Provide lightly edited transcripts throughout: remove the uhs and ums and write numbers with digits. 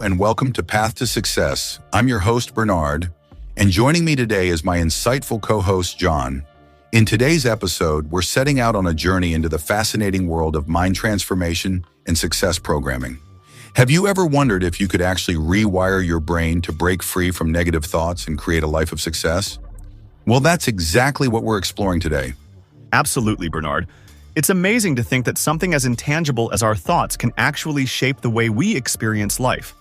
and welcome to Path to Success. I'm your host, Bernard, and joining me today is my insightful co-host, John. In today's episode, we're setting out on a journey into the fascinating world of mind transformation and success programming. Have you ever wondered if you could actually rewire your brain to break free from negative thoughts and create a life of success? Well, that's exactly what we're exploring today. Absolutely, Bernard. It's amazing to think that something as intangible as our thoughts can actually shape the way we experience life.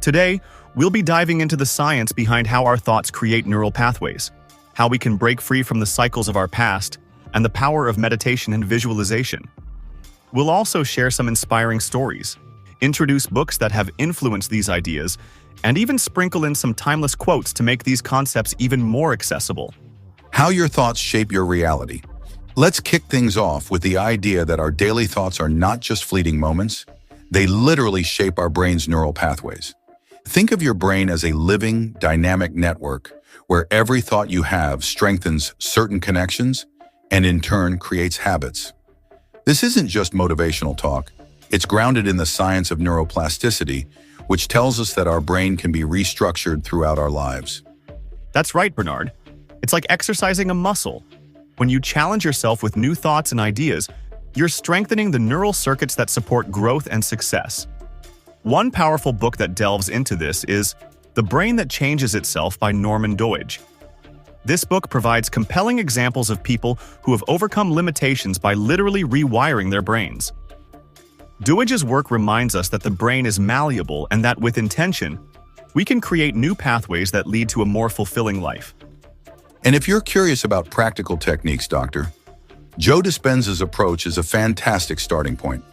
Today, we'll be diving into the science behind how our thoughts create neural pathways, how we can break free from the cycles of our past, and the power of meditation and visualization. We'll also share some inspiring stories, introduce books that have influenced these ideas, and even sprinkle in some timeless quotes to make these concepts even more accessible. How your thoughts shape your reality. Let's kick things off with the idea that our daily thoughts are not just fleeting moments. They literally shape our brain's neural pathways. Think of your brain as a living, dynamic network where every thought you have strengthens certain connections and in turn creates habits. This isn't just motivational talk. It's grounded in the science of neuroplasticity, which tells us that our brain can be restructured throughout our lives. That's right, Bernard. It's like exercising a muscle. When you challenge yourself with new thoughts and ideas, you're strengthening the neural circuits that support growth and success. One powerful book that delves into this is The Brain That Changes Itself by Norman Doidge. This book provides compelling examples of people who have overcome limitations by literally rewiring their brains. Doidge's work reminds us that the brain is malleable and that with intention, we can create new pathways that lead to a more fulfilling life. And if you're curious about practical techniques, Doctor, Joe Dispenza's approach is a fantastic starting point.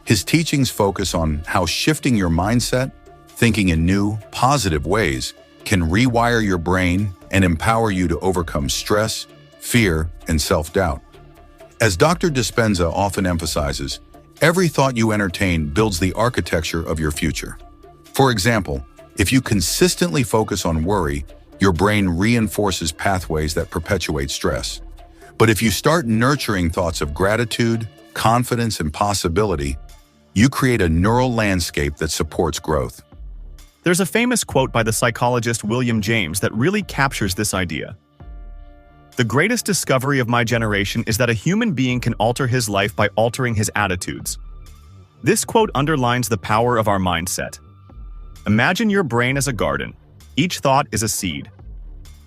His teachings focus on how shifting your mindset, thinking in new, positive ways, can rewire your brain and empower you to overcome stress, fear, and self-doubt. As Dr. Dispenza often emphasizes, every thought you entertain builds the architecture of your future. For example, if you consistently focus on worry, your brain reinforces pathways that perpetuate stress. But if you start nurturing thoughts of gratitude, confidence, and possibility, you create a neural landscape that supports growth. There's a famous quote by the psychologist William James that really captures this idea. "The greatest discovery of my generation is that a human being can alter his life by altering his attitudes." This quote underlines the power of our mindset. Imagine your brain as a garden. Each thought is a seed.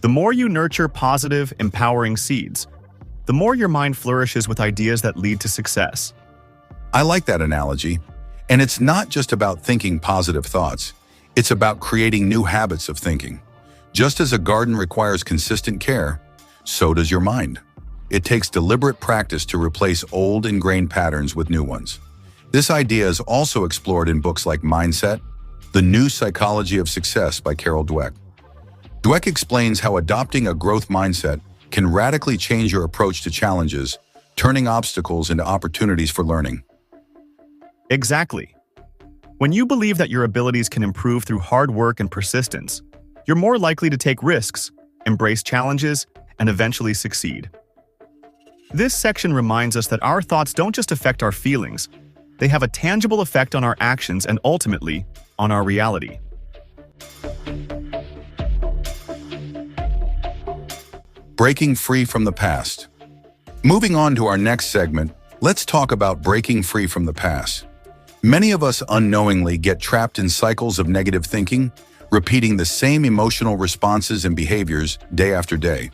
The more you nurture positive, empowering seeds, the more your mind flourishes with ideas that lead to success. I like that analogy. And it's not just about thinking positive thoughts. It's about creating new habits of thinking. Just as a garden requires consistent care, so does your mind. It takes deliberate practice to replace old ingrained patterns with new ones. This idea is also explored in books like Mindset, The New Psychology of Success by Carol Dweck. Dweck explains how adopting a growth mindset can radically change your approach to challenges, turning obstacles into opportunities for learning. Exactly. When you believe that your abilities can improve through hard work and persistence, you're more likely to take risks, embrace challenges, and eventually succeed. This section reminds us that our thoughts don't just affect our feelings, they have a tangible effect on our actions and ultimately, on our reality. Breaking free from the past. Moving on to our next segment, let's talk about breaking free from the past. Many of us unknowingly get trapped in cycles of negative thinking, repeating the same emotional responses and behaviors day after day.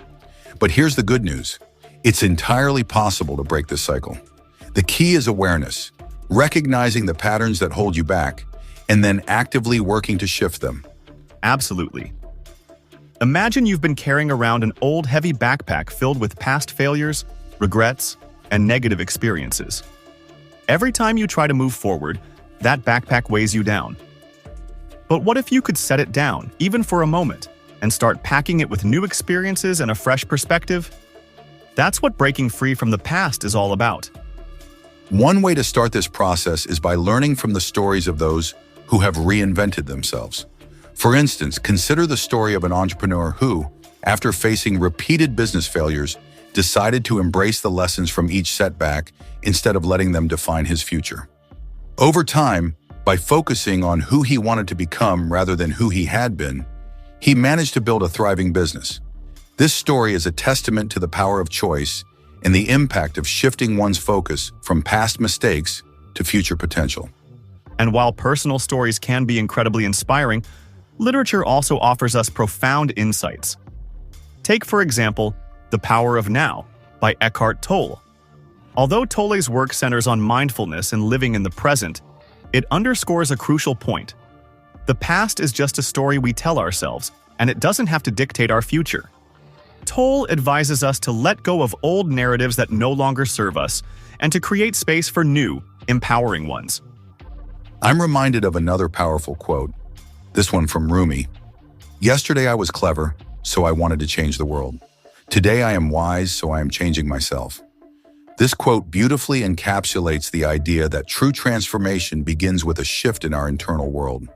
But here's the good news. It's entirely possible to break this cycle. The key is awareness, recognizing the patterns that hold you back, and then actively working to shift them. Absolutely. Imagine you've been carrying around an old, heavy backpack filled with past failures, regrets, and negative experiences. Every time you try to move forward, that backpack weighs you down. But what if you could set it down, even for a moment, and start packing it with new experiences and a fresh perspective? That's what breaking free from the past is all about. One way to start this process is by learning from the stories of those who have reinvented themselves. For instance, consider the story of an entrepreneur who, after facing repeated business failures, decided to embrace the lessons from each setback instead of letting them define his future. Over time, By focusing on who he wanted to become rather than who he had been, he managed to build a thriving business. This story is a testament to the power of choice and the impact of shifting one's focus from past mistakes to future potential. And while personal stories can be incredibly inspiring, literature also offers us profound insights. Take, for example, The Power of Now by Eckhart Tolle. Although Tolle's work centers on mindfulness and living in the present, it underscores a crucial point. The past is just a story we tell ourselves, and it doesn't have to dictate our future. Tolle advises us to let go of old narratives that no longer serve us and to create space for new, empowering ones. I'm reminded of another powerful quote, this one from Rumi. Yesterday I was clever, so I wanted to change the world. Today I am wise, so I am changing myself. This quote beautifully encapsulates the idea that true transformation begins with a shift in our internal world.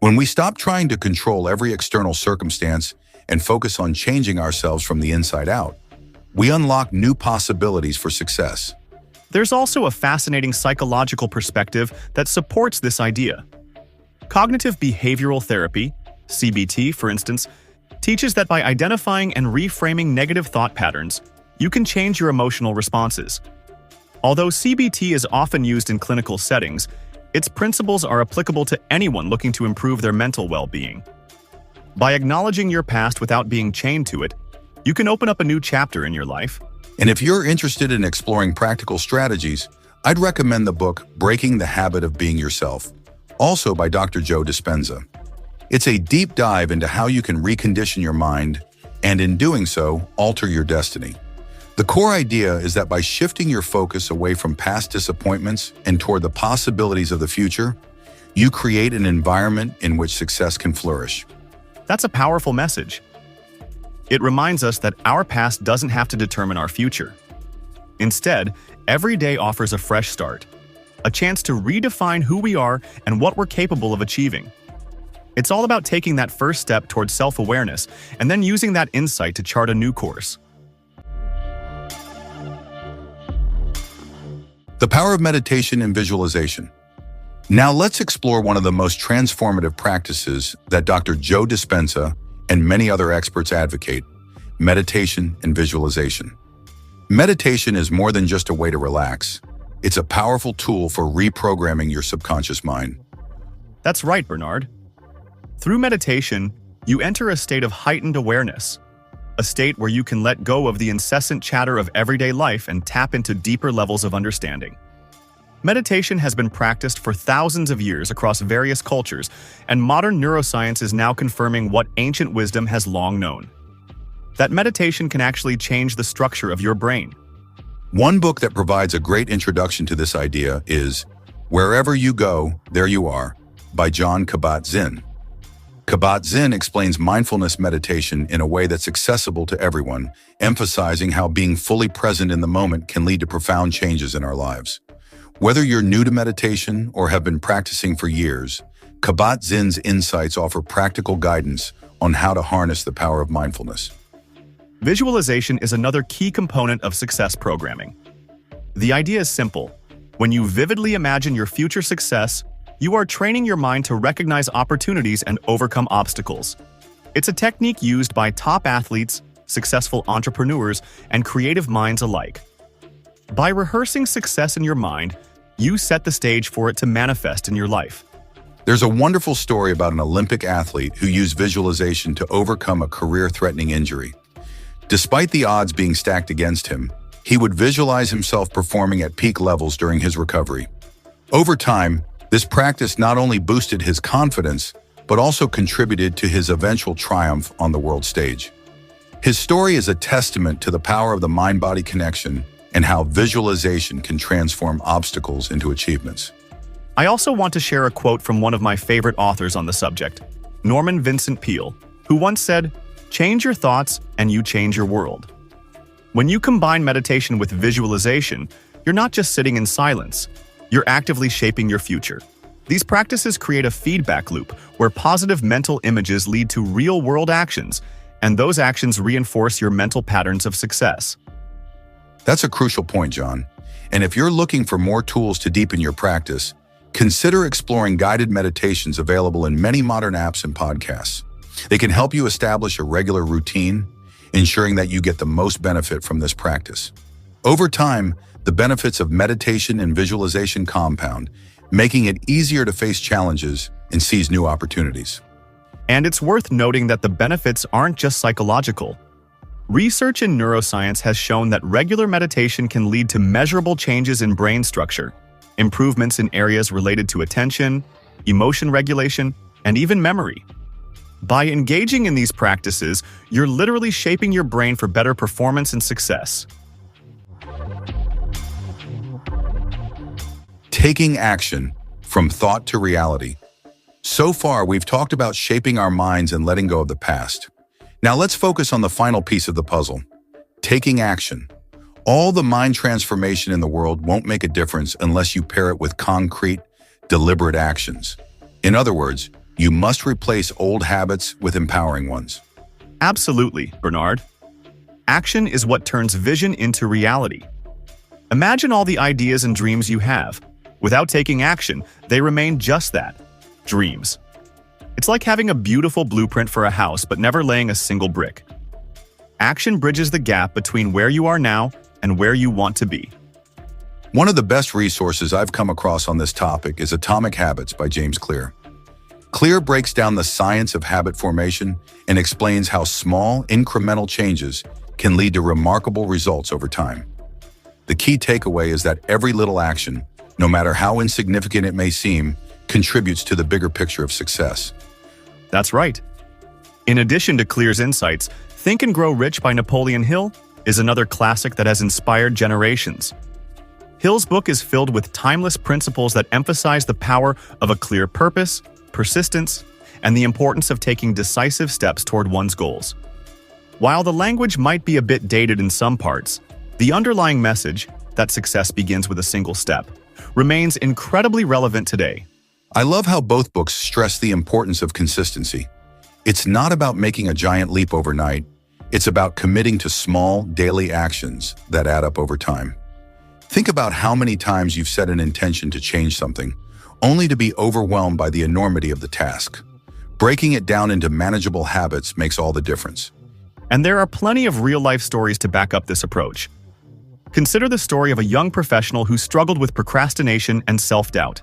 When we stop trying to control every external circumstance and focus on changing ourselves from the inside out, we unlock new possibilities for success. There's also a fascinating psychological perspective that supports this idea. Cognitive behavioral therapy, CBT for instance, teaches that by identifying and reframing negative thought patterns, you can change your emotional responses. Although CBT is often used in clinical settings, its principles are applicable to anyone looking to improve their mental well-being. By acknowledging your past without being chained to it, you can open up a new chapter in your life. And if you're interested in exploring practical strategies, I'd recommend the book Breaking the Habit of Being Yourself, also by Dr. Joe Dispenza. It's a deep dive into how you can recondition your mind and, in doing so, alter your destiny. The core idea is that by shifting your focus away from past disappointments and toward the possibilities of the future, you create an environment in which success can flourish. That's a powerful message. It reminds us that our past doesn't have to determine our future. Instead, every day offers a fresh start, a chance to redefine who we are and what we're capable of achieving. It's all about taking that first step towards self-awareness and then using that insight to chart a new course. The power of meditation and visualization. Now let's explore one of the most transformative practices that Dr. Joe Dispenza and many other experts advocate: meditation and visualization. Meditation is more than just a way to relax. It's a powerful tool for reprogramming your subconscious mind. That's right, Bernard. Through meditation, you enter a state of heightened awareness, a state where you can let go of the incessant chatter of everyday life and tap into deeper levels of understanding. Meditation has been practiced for thousands of years across various cultures, and modern neuroscience is now confirming what ancient wisdom has long known: that meditation can actually change the structure of your brain. One book that provides a great introduction to this idea is Wherever You Go, There You Are by Jon Kabat-Zinn. Kabat-Zinn explains mindfulness meditation in a way that's accessible to everyone, emphasizing how being fully present in the moment can lead to profound changes in our lives. Whether you're new to meditation or have been practicing for years, Kabat-Zinn's insights offer practical guidance on how to harness the power of mindfulness. Visualization is another key component of success programming. The idea is simple. When you vividly imagine your future success, you are training your mind to recognize opportunities and overcome obstacles. It's a technique used by top athletes, successful entrepreneurs, and creative minds alike. By rehearsing success in your mind, you set the stage for it to manifest in your life. There's a wonderful story about an Olympic athlete who used visualization to overcome a career-threatening injury. Despite the odds being stacked against him, he would visualize himself performing at peak levels during his recovery. Over time, this practice not only boosted his confidence, but also contributed to his eventual triumph on the world stage. His story is a testament to the power of the mind-body connection and how visualization can transform obstacles into achievements. I also want to share a quote from one of my favorite authors on the subject, Norman Vincent Peale, who once said, "Change your thoughts and you change your world." When you combine meditation with visualization, you're not just sitting in silence. You're actively shaping your future. These practices create a feedback loop where positive mental images lead to real-world actions, and those actions reinforce your mental patterns of success. That's a crucial point, John. And if you're looking for more tools to deepen your practice, Consider exploring guided meditations available in many modern apps and podcasts. They can help you establish a regular routine, ensuring that you get the most benefit from this practice. Over time, the benefits of meditation and visualization compound, making it easier to face challenges and seize new opportunities. And it's worth noting that the benefits aren't just psychological. Research in neuroscience has shown that regular meditation can lead to measurable changes in brain structure, improvements in areas related to attention, emotion regulation, and even memory. By engaging in these practices, you're literally shaping your brain for better performance and success. Taking action from thought to reality. So far, we've talked about shaping our minds and letting go of the past. Now let's focus on the final piece of the puzzle, taking action. All the mind transformation in the world won't make a difference unless you pair it with concrete, deliberate actions. In other words, you must replace old habits with empowering ones. Absolutely, Bernard. Action is what turns vision into reality. Imagine all the ideas and dreams you have. Without taking action, they remain just that, dreams. It's like having a beautiful blueprint for a house but never laying a single brick. Action bridges the gap between where you are now and where you want to be. One of the best resources I've come across on this topic is Atomic Habits by James Clear. Clear breaks down the science of habit formation and explains how small, incremental changes can lead to remarkable results over time. The key takeaway is that every little action, no matter how insignificant it may seem, contributes to the bigger picture of success. That's right. In addition to Clear's insights, Think and Grow Rich by Napoleon Hill is another classic that has inspired generations. Hill's book is filled with timeless principles that emphasize the power of a clear purpose, persistence, and the importance of taking decisive steps toward one's goals. While the language might be a bit dated in some parts, the underlying message, that success begins with a single step, remains incredibly relevant today. I love how both books stress the importance of consistency. It's not about making a giant leap overnight. It's about committing to small, daily actions that add up over time. Think about how many times you've set an intention to change something, only to be overwhelmed by the enormity of the task. Breaking it down into manageable habits makes all the difference. And there are plenty of real-life stories to back up this approach. Consider the story of a young professional who struggled with procrastination and self-doubt.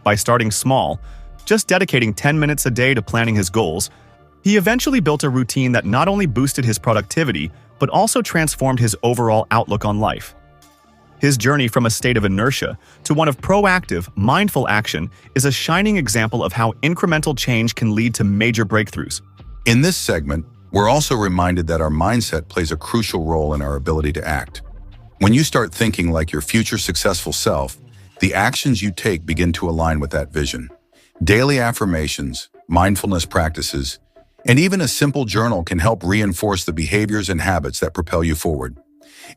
By starting small, just dedicating 10 minutes a day to planning his goals, he eventually built a routine that not only boosted his productivity, but also transformed his overall outlook on life. His journey from a state of inertia to one of proactive, mindful action is a shining example of how incremental change can lead to major breakthroughs. In this segment, we're also reminded that our mindset plays a crucial role in our ability to act. When you start thinking like your future successful self, the actions you take begin to align with that vision. Daily affirmations, mindfulness practices, and even a simple journal can help reinforce the behaviors and habits that propel you forward.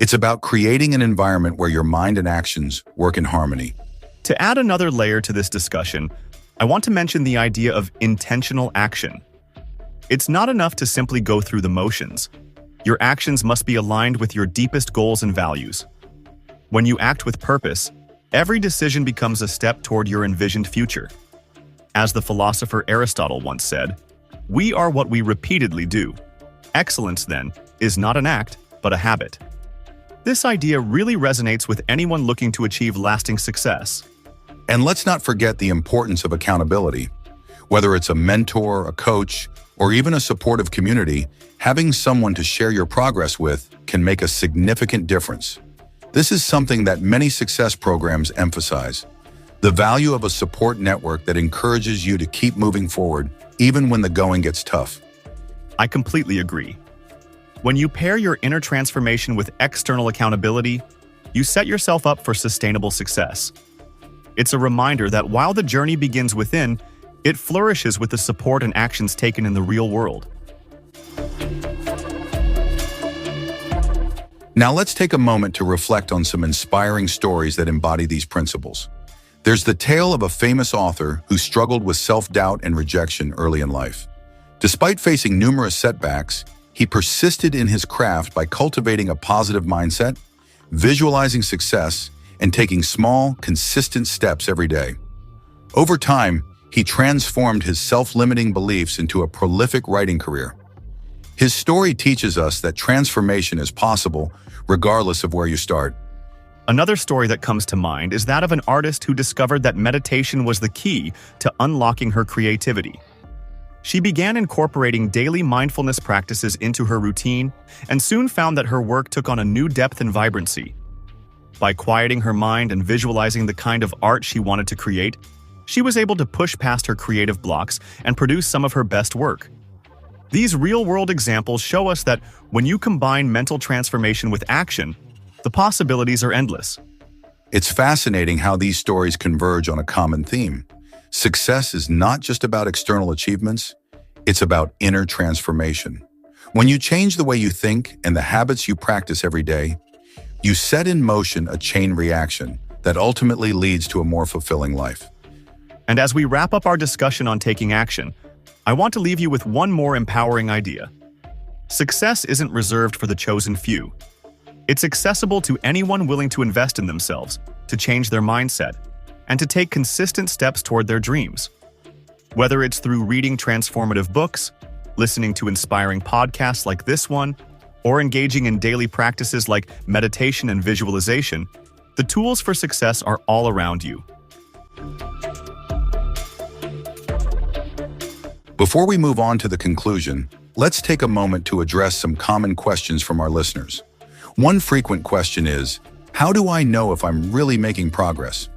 It's about creating an environment where your mind and actions work in harmony. To add another layer to this discussion, I want to mention the idea of intentional action. It's not enough to simply go through the motions. Your actions must be aligned with your deepest goals and values. When you act with purpose, every decision becomes a step toward your envisioned future. As the philosopher Aristotle once said, "We are what we repeatedly do." Excellence, then, is not an act, but a habit. This idea really resonates with anyone looking to achieve lasting success. And let's not forget the importance of accountability. Whether it's a mentor, a coach, or even a supportive community, having someone to share your progress with can make a significant difference. This is something that many success programs emphasize. The value of a support network that encourages you to keep moving forward, even when the going gets tough. I completely agree. When you pair your inner transformation with external accountability, you set yourself up for sustainable success. It's a reminder that while the journey begins within, it flourishes with the support and actions taken in the real world. Now let's take a moment to reflect on some inspiring stories that embody these principles. There's the tale of a famous author who struggled with self-doubt and rejection early in life. Despite facing numerous setbacks, he persisted in his craft by cultivating a positive mindset, visualizing success, and taking small, consistent steps every day. Over time, he transformed his self-limiting beliefs into a prolific writing career. His story teaches us that transformation is possible regardless of where you start. Another story that comes to mind is that of an artist who discovered that meditation was the key to unlocking her creativity. She began incorporating daily mindfulness practices into her routine and soon found that her work took on a new depth and vibrancy. By quieting her mind and visualizing the kind of art she wanted to create, she was able to push past her creative blocks and produce some of her best work. These real-world examples show us that when you combine mental transformation with action, the possibilities are endless. It's fascinating how these stories converge on a common theme. Success is not just about external achievements, it's about inner transformation. When you change the way you think and the habits you practice every day, you set in motion a chain reaction that ultimately leads to a more fulfilling life. And as we wrap up our discussion on taking action, I want to leave you with one more empowering idea. Success isn't reserved for the chosen few. It's accessible to anyone willing to invest in themselves, to change their mindset, and to take consistent steps toward their dreams. Whether it's through reading transformative books, listening to inspiring podcasts like this one, or engaging in daily practices like meditation and visualization, the tools for success are all around you. Before we move on to the conclusion, let's take a moment to address some common questions from our listeners. One frequent question is, how do I know if I'm really making progress?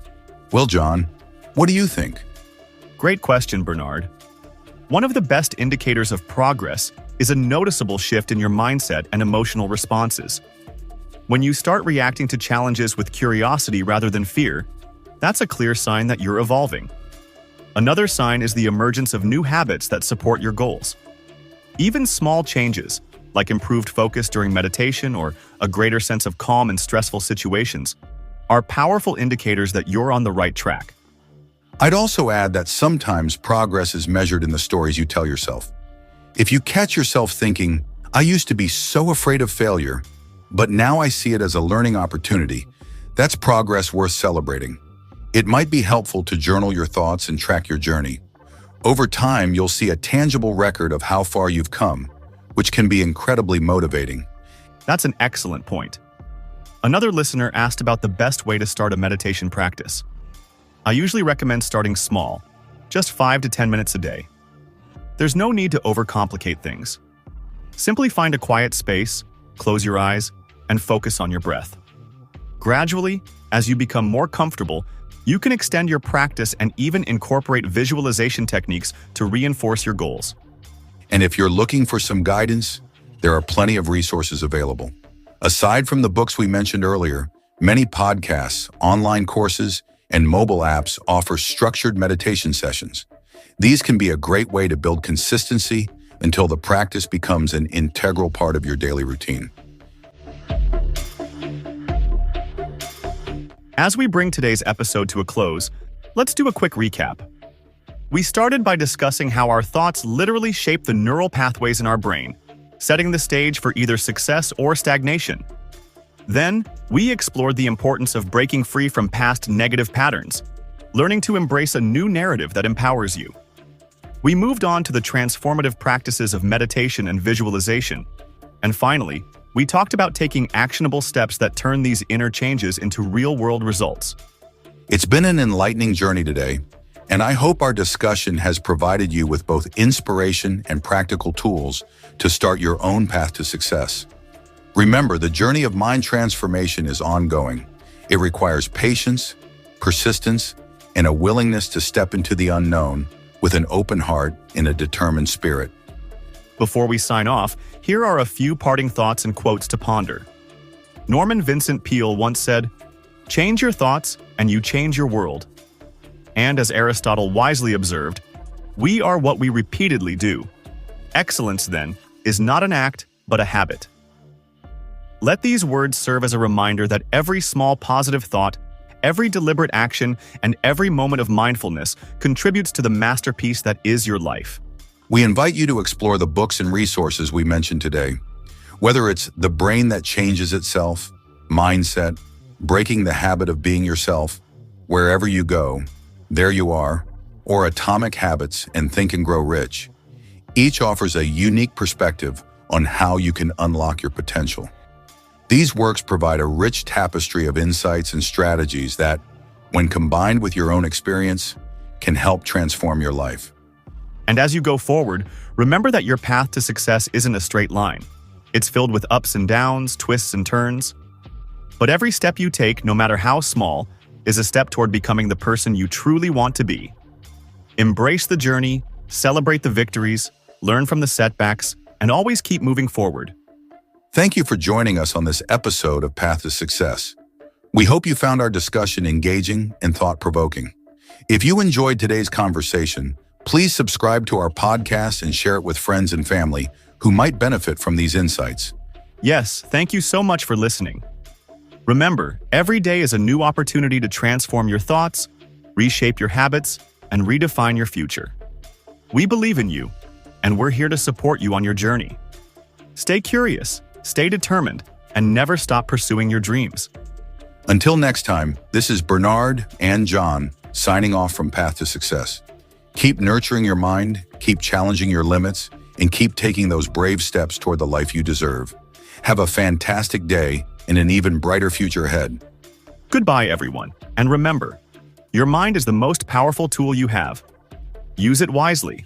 Well, John, what do you think? Great question, Bernard. One of the best indicators of progress is a noticeable shift in your mindset and emotional responses. When you start reacting to challenges with curiosity rather than fear, that's a clear sign that you're evolving. Another sign is the emergence of new habits that support your goals. Even small changes, like improved focus during meditation or a greater sense of calm in stressful situations, are powerful indicators that you're on the right track. I'd also add that sometimes progress is measured in the stories you tell yourself. If you catch yourself thinking, I used to be so afraid of failure, but now I see it as a learning opportunity, that's progress worth celebrating. It might be helpful to journal your thoughts and track your journey. Over time, you'll see a tangible record of how far you've come, which can be incredibly motivating. That's an excellent point. Another listener asked about the best way to start a meditation practice. I usually recommend starting small, just 5 to 10 minutes a day. There's no need to overcomplicate things. Simply find a quiet space, close your eyes, and focus on your breath. Gradually, as you become more comfortable, you can extend your practice and even incorporate visualization techniques to reinforce your goals. And if you're looking for some guidance, there are plenty of resources available. Aside from the books we mentioned earlier, many podcasts, online courses, and mobile apps offer structured meditation sessions. These can be a great way to build consistency until the practice becomes an integral part of your daily routine. As we bring today's episode to a close, let's do a quick recap. We started by discussing how our thoughts literally shape the neural pathways in our brain, setting the stage for either success or stagnation. Then, we explored the importance of breaking free from past negative patterns, learning to embrace a new narrative that empowers you. We moved on to the transformative practices of meditation and visualization. And finally, we talked about taking actionable steps that turn these inner changes into real-world results. It's been an enlightening journey today, and I hope our discussion has provided you with both inspiration and practical tools to start your own path to success. Remember, the journey of mind transformation is ongoing. It requires patience, persistence, and a willingness to step into the unknown with an open heart and a determined spirit. Before we sign off, here are a few parting thoughts and quotes to ponder. Norman Vincent Peale once said, "Change your thoughts and you change your world." And as Aristotle wisely observed, we are what we repeatedly do. Excellence, then, is not an act, but a habit. Let these words serve as a reminder that every small positive thought, every deliberate action, and every moment of mindfulness contributes to the masterpiece that is your life. We invite you to explore the books and resources we mentioned today. Whether it's The Brain That Changes Itself, Mindset, Breaking the Habit of Being Yourself, wherever you go, there you are, or Atomic Habits and Think and Grow Rich. Each offers a unique perspective on how you can unlock your potential. These works provide a rich tapestry of insights and strategies that, when combined with your own experience, can help transform your life. And as you go forward, remember that your path to success isn't a straight line. It's filled with ups and downs, twists and turns. But every step you take, no matter how small, is a step toward becoming the person you truly want to be. Embrace the journey, celebrate the victories, learn from the setbacks, and always keep moving forward. Thank you for joining us on this episode of Path to Success. We hope you found our discussion engaging and thought-provoking. If you enjoyed today's conversation, please subscribe to our podcast and share it with friends and family who might benefit from these insights. Yes, thank you so much for listening. Remember, every day is a new opportunity to transform your thoughts, reshape your habits, and redefine your future. We believe in you, and we're here to support you on your journey. Stay curious, stay determined, and never stop pursuing your dreams. Until next time, this is Bernard and John signing off from Path to Success. Keep nurturing your mind, keep challenging your limits, and keep taking those brave steps toward the life you deserve. Have a fantastic day and an even brighter future ahead. Goodbye, everyone, and remember, your mind is the most powerful tool you have. Use it wisely.